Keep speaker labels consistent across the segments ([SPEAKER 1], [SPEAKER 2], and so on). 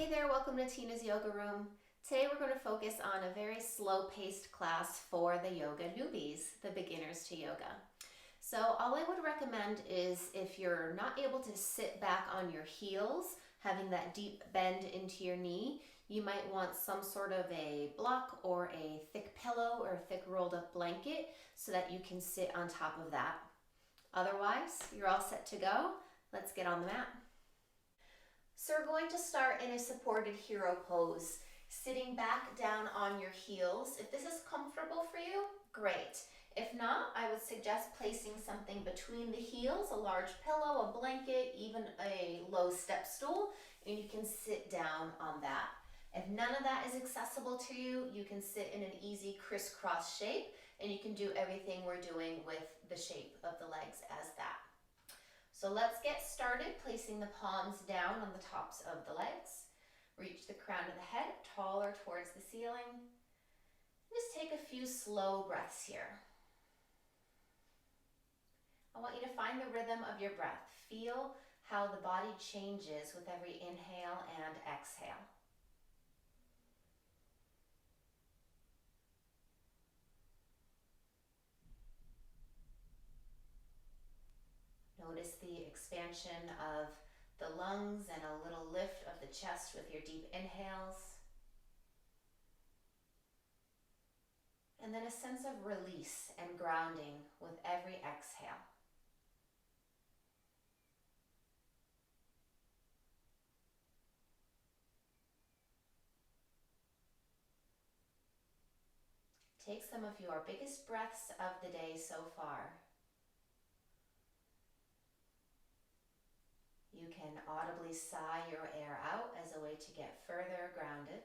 [SPEAKER 1] Hey there, welcome to Tina's Yoga Room. Today we're going to focus on a very slow-paced class for the yoga newbies, the beginners to yoga. So all I would recommend is if you're not able to sit back on your heels, having that deep bend into your knee, you might want some sort of a block or a thick pillow or a thick rolled up blanket so that you can sit on top of that. Otherwise, you're all set to go. Let's get on the mat. So we're going to start in a supported hero pose, sitting back down on your heels. If this is comfortable for you, great. If not, I would suggest placing something between the heels, a large pillow, a blanket, even a low step stool, and you can sit down on that. If none of that is accessible to you, you can sit in an easy crisscross shape, and you can do everything we're doing with the shape of the legs as that. So let's get started placing the palms down on the tops of the legs. Reach the crown of the head, taller towards the ceiling. Just take a few slow breaths here. I want you to find the rhythm of your breath. Feel how the body changes with every inhale and exhale. Notice the expansion of the lungs and a little lift of the chest with your deep inhales. And then a sense of release and grounding with every exhale. Take some of your biggest breaths of the day so far. You can audibly sigh your air out as a way to get further grounded.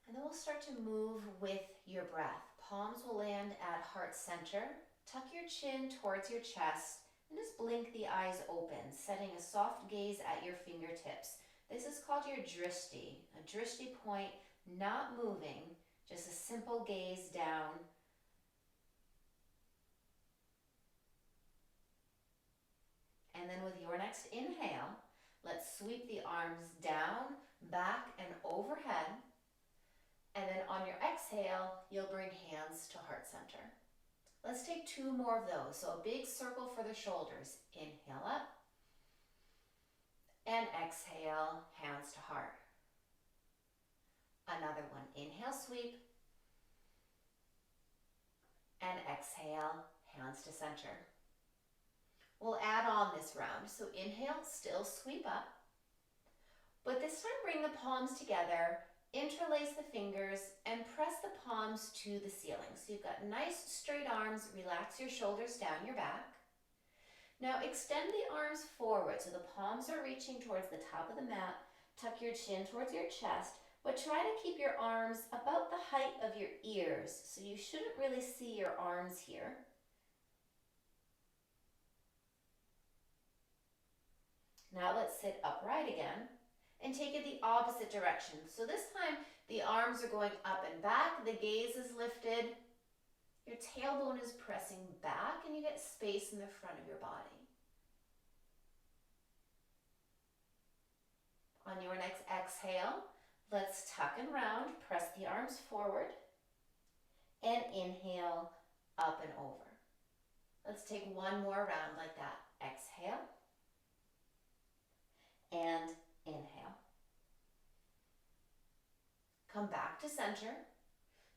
[SPEAKER 1] And then we'll start to move with your breath. Palms will land at heart center. Tuck your chin towards your chest and just blink the eyes open, setting a soft gaze at your fingertips. This is called your drishti, a drishti point, not moving, just a simple gaze down. And then with your next inhale, let's sweep the arms down, back, and overhead. And then on your exhale, you'll bring hands to heart center. Let's take two more of those. So a big circle for the shoulders. Inhale up. And exhale, hands to heart. Another one. Inhale, sweep. And exhale, hands to center. We'll add on this round. So inhale, still sweep up. But this time bring the palms together. Interlace the fingers and press the palms to the ceiling. So you've got nice straight arms. Relax your shoulders down your back. Now extend the arms forward so the palms are reaching towards the top of the mat. Tuck your chin towards your chest, but try to keep your arms about the height of your ears. So you shouldn't really see your arms here. Now let's sit upright again. And take it the opposite direction. So this time the arms are going up and back, the gaze is lifted, your tailbone is pressing back, and you get space in the front of your body. On your next exhale, let's tuck and round, press the arms forward, and inhale up and over. Let's take one more round like that. Exhale, and inhale. Come back to center.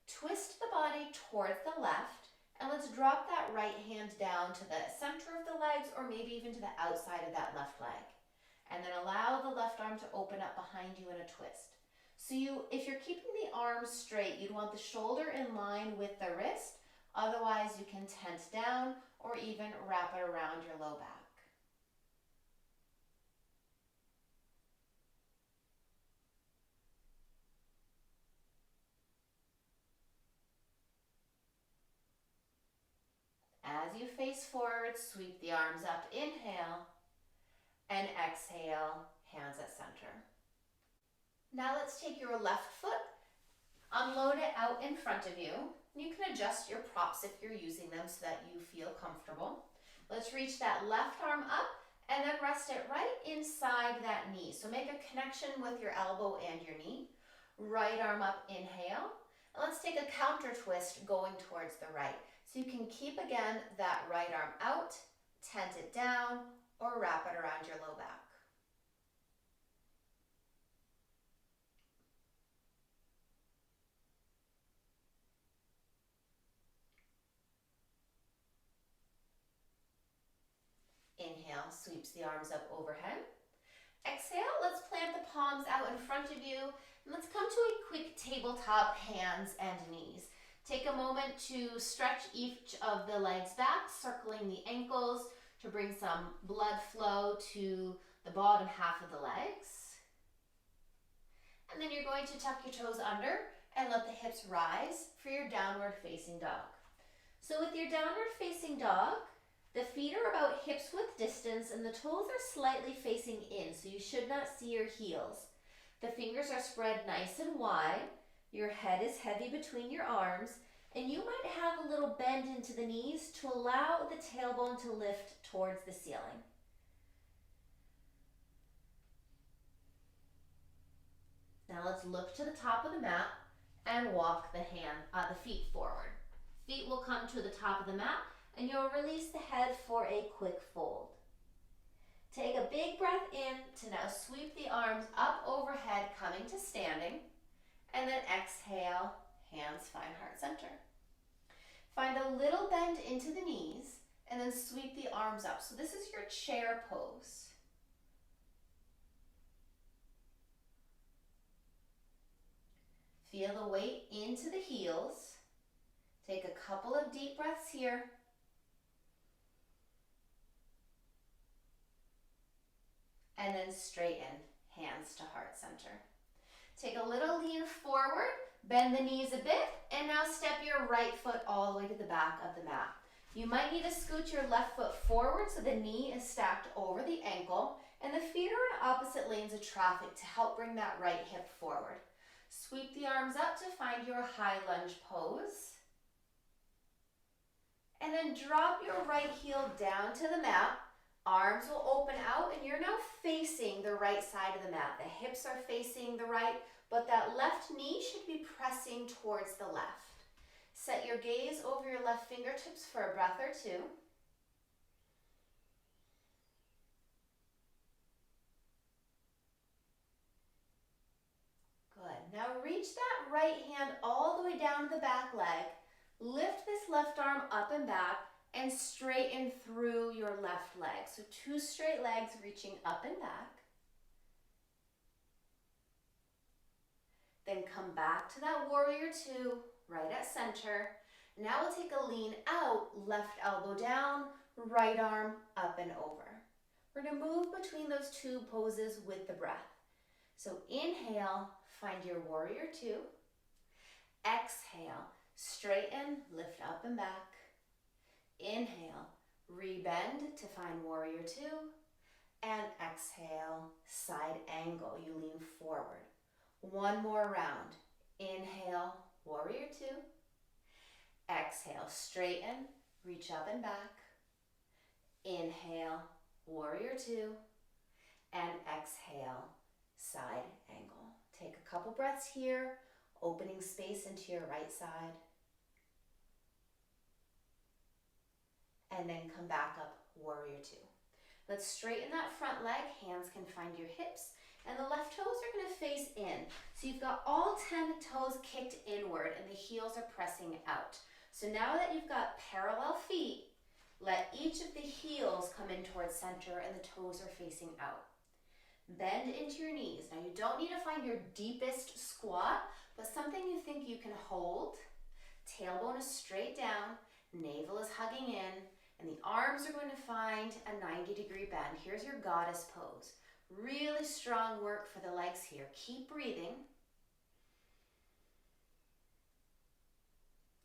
[SPEAKER 1] Twist the body towards the left, and let's drop that right hand down to the center of the legs or maybe even to the outside of that left leg. And then allow the left arm to open up behind you in a twist. So if you're keeping the arms straight, you'd want the shoulder in line with the wrist. Otherwise, you can tense down or even wrap it around your low back. As you face forward, sweep the arms up, inhale, and exhale, hands at center. Now let's take your left foot Unload it out in front of you. You can adjust your props if you're using them so that you feel comfortable. Let's reach that left arm up and then rest it right inside that knee. So make a connection with your elbow and your knee. Right arm up, inhale. And let's take a counter twist going towards the right. So you can keep again that right arm out, tent it down, or wrap it around your low back. Inhale, sweeps the arms up overhead. Exhale, let's plant the palms out in front of you. And let's come to a quick tabletop, hands and knees. Take a moment to stretch each of the legs back, circling the ankles to bring some blood flow to the bottom half of the legs. And then you're going to tuck your toes under and let the hips rise for your downward facing dog. So with your downward facing dog, the feet are about hips width distance and the toes are slightly facing in, so you should not see your heels. The fingers are spread nice and wide. Your head is heavy between your arms, and you might have a little bend into the knees to allow the tailbone to lift towards the ceiling. Now let's look to the top of the mat and walk the feet forward. Feet will come to the top of the mat, and you'll release the head for a quick fold. Take a big breath in to now sweep the arms up overhead, coming to standing, and then exhale, hands find heart center. Find a little bend into the knees, and then sweep the arms up. So this is your chair pose. Feel the weight into the heels. Take a couple of deep breaths here. And then straighten, hands to heart center. Take a little lean forward, bend the knees a bit, and now step your right foot all the way to the back of the mat. You might need to scoot your left foot forward so the knee is stacked over the ankle, and the feet are in opposite lanes of traffic to help bring that right hip forward. Sweep the arms up to find your high lunge pose. And then drop your right heel down to the mat. Arms will open out and you're now facing the right side of the mat. The hips are facing the right, but that left knee should be pressing towards the left. Set your gaze over your left fingertips for a breath or two. Good. Now reach that right hand all the way down to the back leg. Lift this left arm up and back and straighten through your left leg. So 2 straight legs reaching up and back. Then come back to that warrior 2, right at center. Now we'll take a lean out, left elbow down, right arm up and over. We're gonna move between those 2 poses with the breath. So inhale, find your warrior 2. Exhale, straighten, lift up and back. Inhale, rebend to find warrior 2, and exhale, side angle, you lean forward. 1 more round. Inhale, warrior 2. Exhale, straighten, reach up and back. Inhale, warrior 2, and exhale, side angle. Take a couple breaths here, opening space into your right side. And then come back up, warrior 2. Let's straighten that front leg, hands can find your hips, and the left toes are gonna face in. So you've got all 10 toes kicked inward and the heels are pressing out. So now that you've got parallel feet, let each of the heels come in towards center and the toes are facing out. Bend into your knees. Now you don't need to find your deepest squat, but something you think you can hold. Tailbone is straight down, navel is hugging in, and the arms are going to find a 90-degree bend. Here's your goddess pose. Really strong work for the legs here. Keep breathing.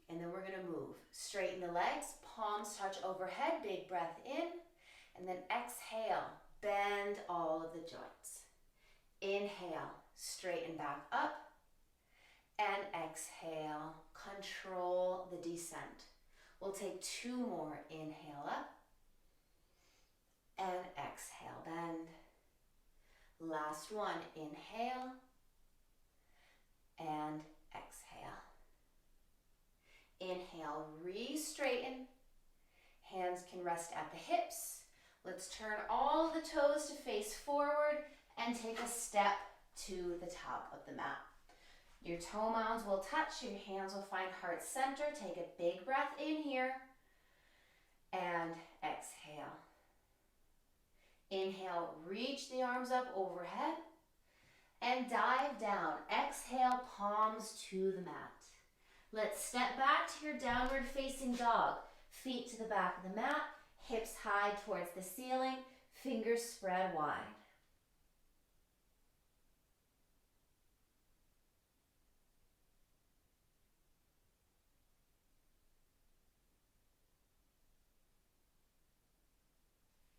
[SPEAKER 1] And then we're going to move. Straighten the legs, palms touch overhead, big breath in, and then exhale, bend all of the joints. Inhale, straighten back up, and exhale. exhale, control the descent. We'll take 2 more. Inhale up and exhale, bend. Last one, inhale and exhale. Inhale, re-straighten. Hands can rest at the hips. Let's turn all the toes to face forward and take a step to the top of the mat. Your toe mounds will touch, your hands will find heart center. Take a big breath in here and exhale. Inhale, reach the arms up overhead and dive down. Exhale, palms to the mat. Let's step back to your downward facing dog. Feet to the back of the mat, hips high towards the ceiling, fingers spread wide.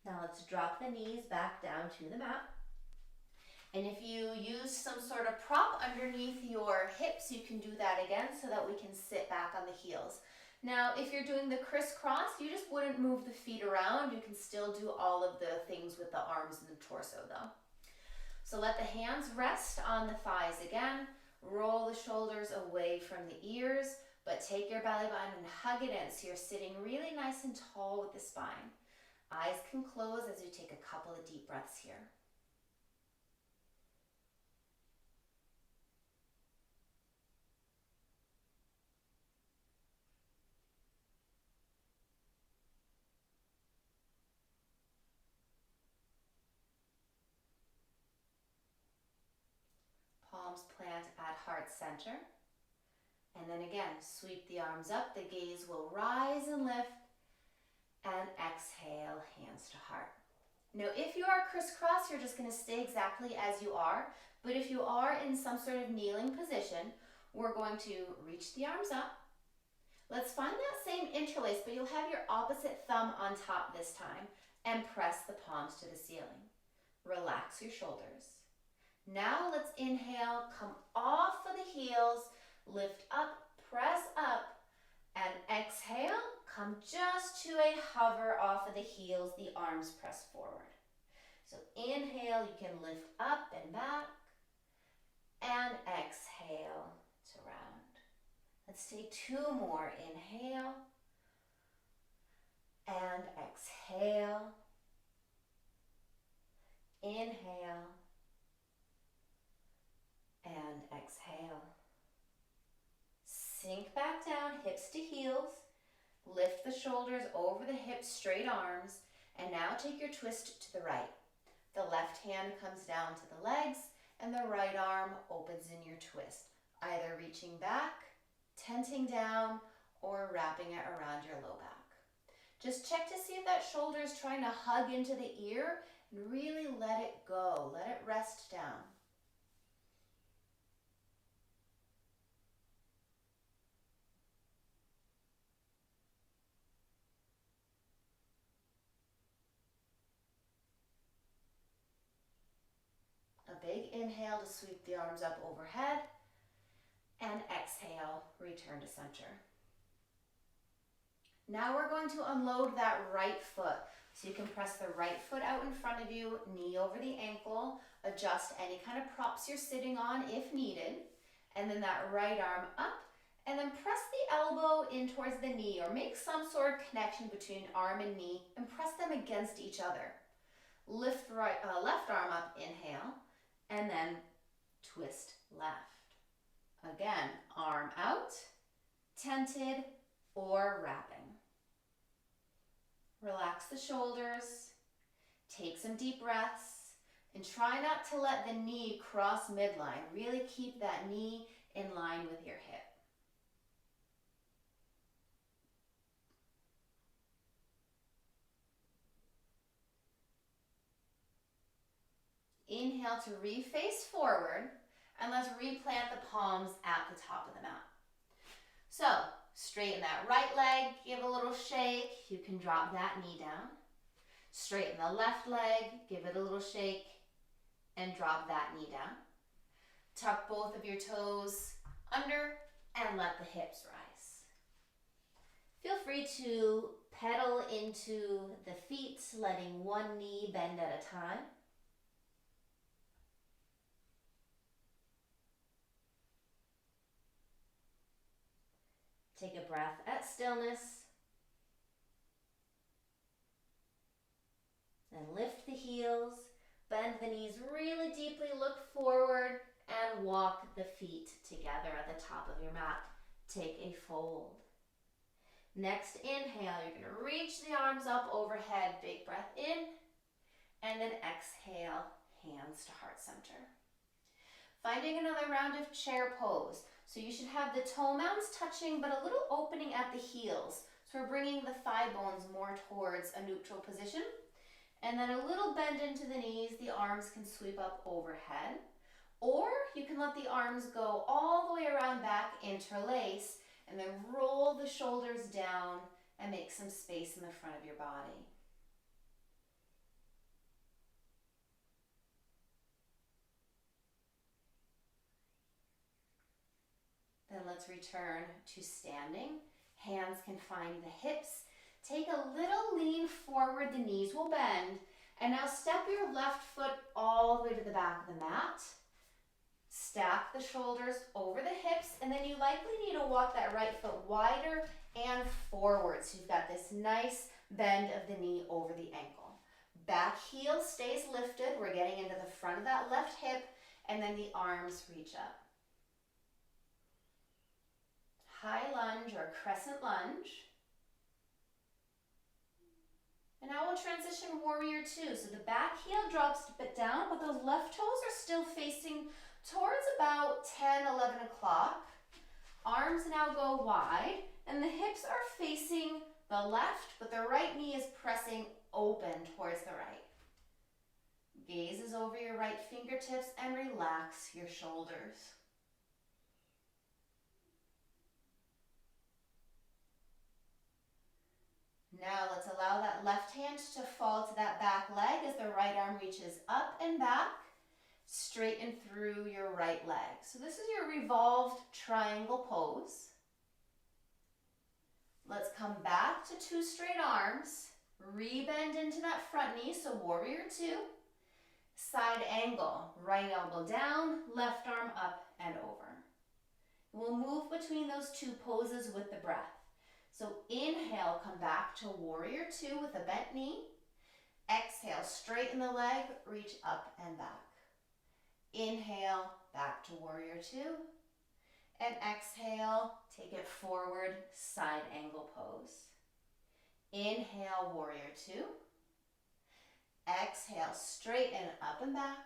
[SPEAKER 1] Now let's drop the knees back down to the mat. And if you use some sort of prop underneath your hips, you can do that again so that we can sit back on the heels. Now, if you're doing the crisscross, you just wouldn't move the feet around. You can still do all of the things with the arms and the torso though. So let the hands rest on the thighs again. Roll the shoulders away from the ears, but take your belly button and hug it in so you're sitting really nice and tall with the spine. Eyes can close as you take a couple of deep breaths here. Palms plant at heart center. And then again, sweep the arms up. The gaze will rise and lift. And exhale, hands to heart. Now, if you are crisscross, you're just going to stay exactly as you are. But if you are in some sort of kneeling position, we're going to reach the arms up. Let's find that same interlace, but you'll have your opposite thumb on top this time and press the palms to the ceiling. Relax your shoulders. Now let's inhale, come off of the heels, lift up, press up, and exhale, come just to a hover off of the heels, the arms press forward. So inhale, you can lift up and back, and exhale to round. Let's take 2 more. Inhale, and exhale, inhale, and exhale. Sink back down, hips to heels. Lift the shoulders over the hips, straight arms. And now take your twist to the right. The left hand comes down to the legs and the right arm opens in your twist. Either reaching back, tenting down, or wrapping it around your low back. Just check to see if that shoulder is trying to hug into the ear and really let it go. Let it rest down. A big inhale to sweep the arms up overhead, and exhale, return to center. Now we're going to unload that right foot. So you can press the right foot out in front of you, knee over the ankle, adjust any kind of props you're sitting on if needed, and then that right arm up, and then press the elbow in towards the knee or make some sort of connection between arm and knee and press them against each other. Lift left arm up, inhale, and then twist left. Again, arm out, tented, or wrapping. Relax the shoulders, take some deep breaths, and try not to let the knee cross midline. Really keep that knee in line with your hip. Inhale to reface forward, and let's replant the palms at the top of the mat. So, straighten that right leg, give a little shake. You can drop that knee down. Straighten the left leg, give it a little shake, and drop that knee down. Tuck both of your toes under and let the hips rise. Feel free to pedal into the feet, letting one knee bend at a time. Take a breath at stillness. Then lift the heels, bend the knees really deeply, look forward, and walk the feet together at the top of your mat. Take a fold. Next inhale, you're going to reach the arms up overhead, big breath in, and then exhale, hands to heart center. Finding another round of chair pose. So you should have the toe mounts touching, but a little opening at the heels. So we're bringing the thigh bones more towards a neutral position. And then a little bend into the knees, the arms can sweep up overhead. Or you can let the arms go all the way around back, interlace, and then roll the shoulders down and make some space in the front of your body. Then let's return to standing. Hands can find the hips. Take a little lean forward, the knees will bend. And now step your left foot all the way to the back of the mat. Stack the shoulders over the hips, and then you likely need to walk that right foot wider and forward. So you've got this nice bend of the knee over the ankle. Back heel stays lifted. We're getting into the front of that left hip, and then the arms reach up. High lunge or crescent lunge. And now we'll transition warrior two. So the back heel drops a bit down, but those left toes are still facing towards about 10, 11 o'clock. Arms now go wide, and the hips are facing the left, but the right knee is pressing open towards the right. Gaze is over your right fingertips and relax your shoulders. Now let's allow that left hand to fall to that back leg as the right arm reaches up and back, straighten through your right leg. So this is your revolved triangle pose. Let's come back to two straight arms, rebend into that front knee, so warrior two. Side angle, right elbow down, left arm up and over. We'll move between those two poses with the breath. So inhale, come back to warrior two with a bent knee. Exhale, straighten the leg, reach up and back. Inhale, back to warrior two. And exhale, take it forward, side angle pose. Inhale, warrior two. Exhale, straighten up and back.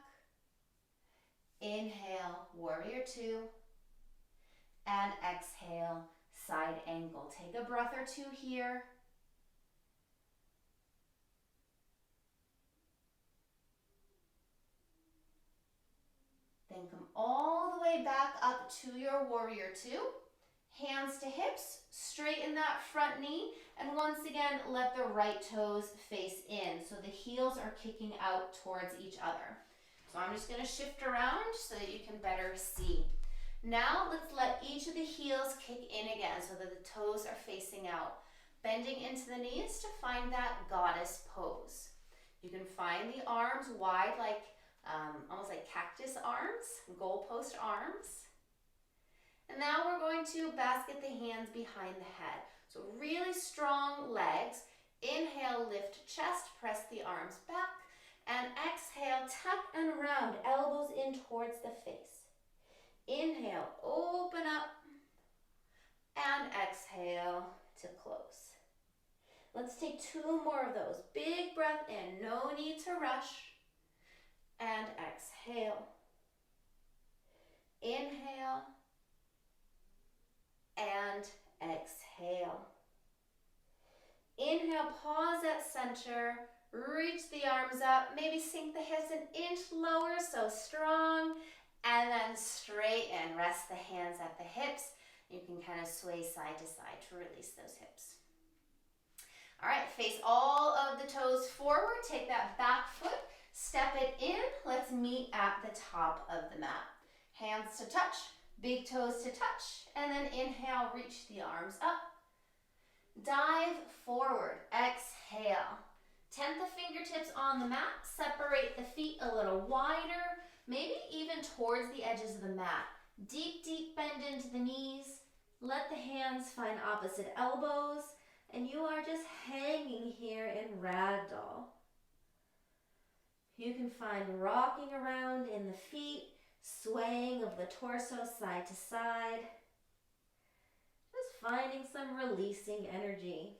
[SPEAKER 1] Inhale, warrior two. And exhale, side angle. Take a breath or two here. Then come all the way back up to your warrior two. Hands to hips, straighten that front knee, and once again, let the right toes face in. So the heels are kicking out towards each other. So I'm just gonna shift around so that you can better see. Now let's let each of the heels kick in again so that the toes are facing out. Bending into the knees to find that goddess pose. You can find the arms wide like almost like cactus arms, goalpost arms. And now we're going to basket the hands behind the head. So really strong legs. Inhale, lift chest, press the arms back. And exhale, tuck and round, elbows in towards the face. Inhale, open up. And exhale to close. Let's take two more of those. Big breath in, no need to rush. And exhale. Inhale. And exhale. Inhale, pause at center. Reach the arms up. Maybe sink the hips an inch lower, so strong. And then straighten. Rest the hands at the hips. You can kind of sway side to side to release those hips. All right, face all of the toes forward. Take that back foot. Step it in. Let's meet at the top of the mat. Hands to touch. Big toes to touch, and then inhale, reach the arms up. Dive forward, exhale. Tent the fingertips on the mat, separate the feet a little wider, maybe even towards the edges of the mat. Deep, deep bend into the knees. Let the hands find opposite elbows, and you are just hanging here in ragdoll. You can find rocking around in the feet, swaying of the torso side to side. Just finding some releasing energy.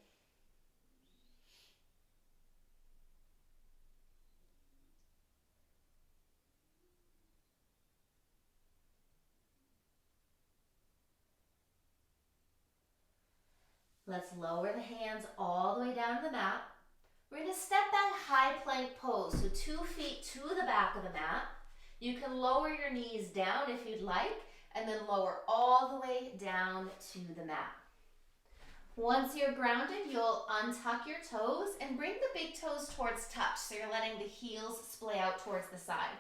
[SPEAKER 1] Let's lower the hands all the way down to the mat. We're going to step back high plank pose, so 2 feet to the back of the mat. You can lower your knees down if you'd like, and then lower all the way down to the mat. Once you're grounded, you'll untuck your toes and bring the big toes towards touch, so you're letting the heels splay out towards the side.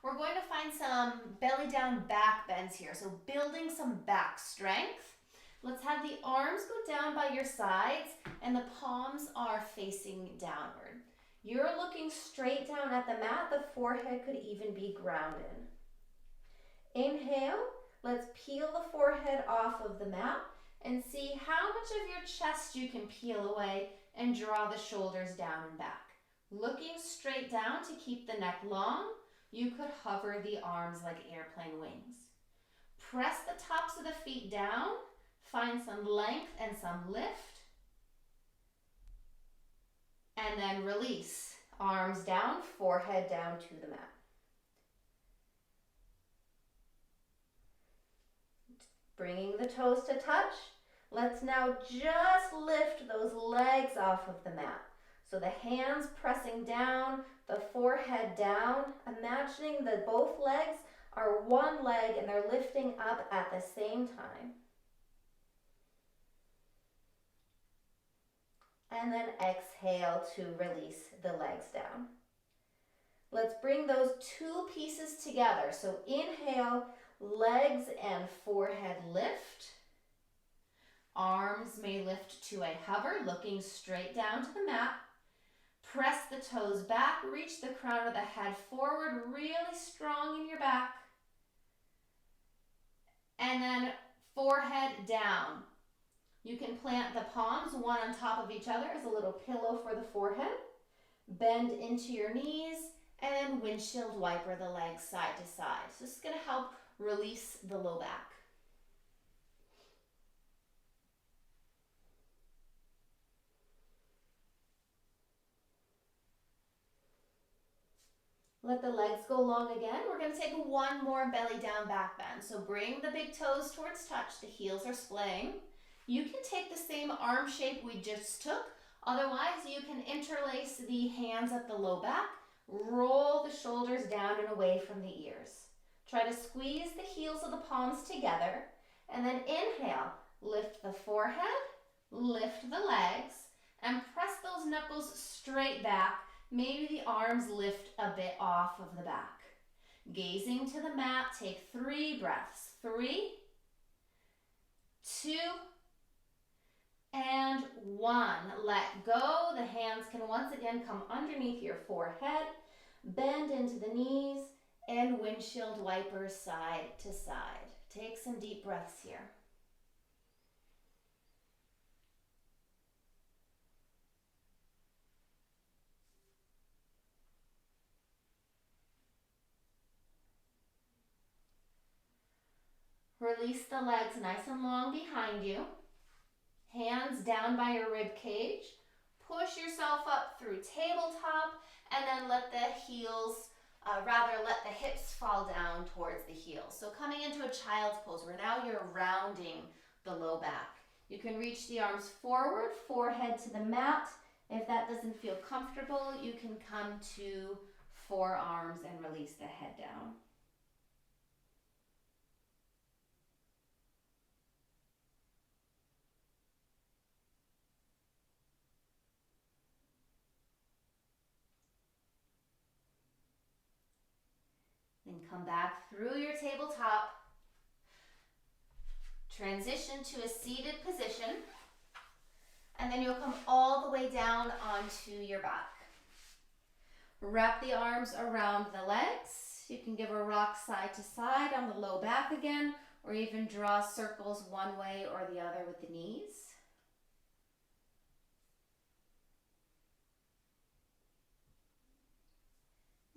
[SPEAKER 1] We're going to find some belly down back bends here, so building some back strength. Let's have the arms go down by your sides and the palms are facing downward. You're looking straight down at the mat. The forehead could even be grounded. Inhale, let's peel the forehead off of the mat and see how much of your chest you can peel away and draw the shoulders down and back. Looking straight down to keep the neck long, you could hover the arms like airplane wings. Press the tops of the feet down. Find some length and some lift. And then release. Arms down, forehead down to the mat. Bringing the toes to touch. Let's now just lift those legs off of the mat. So the hands pressing down, the forehead down, imagining that both legs are one leg and they're lifting up at the same time. And then exhale to release the legs down. Let's bring those 2 pieces together. So inhale, legs and forehead lift. Arms may lift to a hover, looking straight down to the mat. Press the toes back, reach the crown of the head forward, really strong in your back. And then forehead down. You can plant the palms one on top of each other as a little pillow for the forehead. Bend into your knees and then windshield wiper the legs side to side. So this is going to help release the low back. Let the legs go long again. We're going to take one more belly down back bend. So bring the big toes towards touch. The heels are splaying. You can take the same arm shape we just took. Otherwise, you can interlace the hands at the low back, roll the shoulders down and away from the ears. Try to squeeze the heels of the palms together, and then inhale, lift the forehead, lift the legs, and press those knuckles straight back. Maybe the arms lift a bit off of the back. Gazing to the mat, take 3 breaths. 3, 2, and 1. Let go. The hands can once again come underneath your forehead. Bend into the knees and windshield wipers side to side. Take some deep breaths here. Release the legs nice and long behind you. Hands down by your rib cage. Push yourself up through tabletop and then let the hips fall down towards the heels. So coming into a child's pose where now you're rounding the low back. You can reach the arms forward, forehead to the mat. If that doesn't feel comfortable, you can come to forearms and release the head down. Then come back through your tabletop. Transition to a seated position, and then you'll come all the way down onto your back. Wrap the arms around the legs. You can give a rock side to side on the low back again, or even draw circles one way or the other with the knees.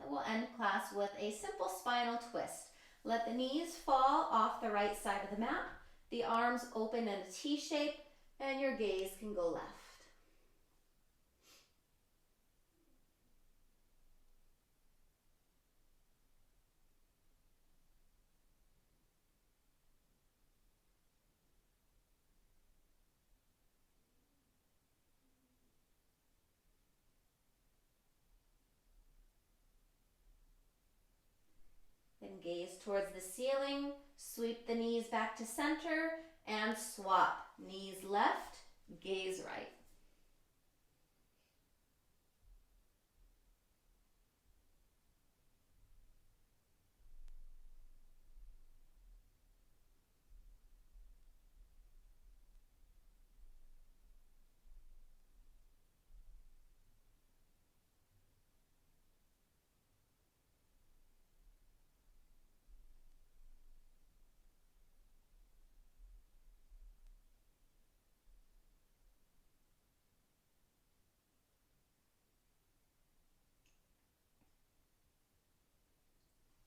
[SPEAKER 1] And we'll end class with a simple spinal twist. Let the knees fall off the right side of the mat, the arms open in a T shape, and your gaze can go left. Then gaze towards the ceiling, sweep the knees back to center, and swap. Knees left, gaze right.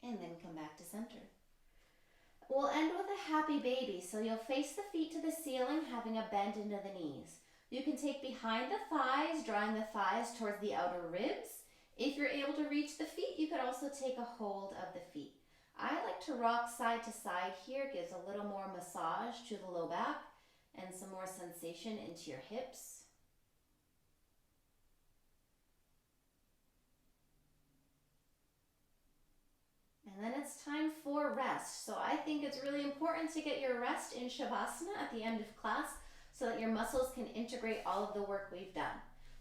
[SPEAKER 1] And then come back to center. We'll end with a happy baby. So you'll face the feet to the ceiling, having a bend into the knees. You can take behind the thighs, drawing the thighs towards the outer ribs. If you're able to reach the feet, you could also take a hold of the feet. I like to rock side to side here. Gives a little more massage to the low back and some more sensation into your hips. And then it's time for rest. So I think it's really important to get your rest in Shavasana at the end of class so that your muscles can integrate all of the work we've done.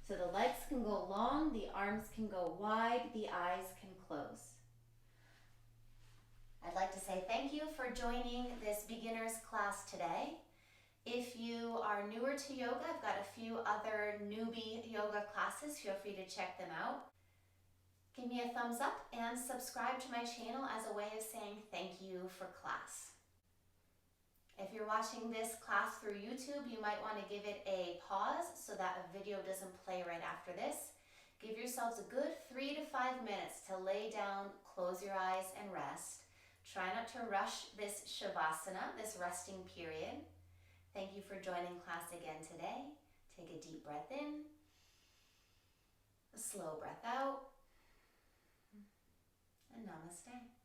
[SPEAKER 1] So the legs can go long, the arms can go wide, the eyes can close. I'd like to say thank you for joining this beginner's class today. If you are newer to yoga, I've got a few other newbie yoga classes. Feel free to check them out. Give me a thumbs up and subscribe to my channel as a way of saying thank you for class. If you're watching this class through YouTube, you might want to give it a pause so that a video doesn't play right after this. Give yourselves a good 3 to 5 minutes to lay down, close your eyes, and rest. Try not to rush this Shavasana, this resting period. Thank you for joining class again today. Take a deep breath in, a slow breath out, and namaste.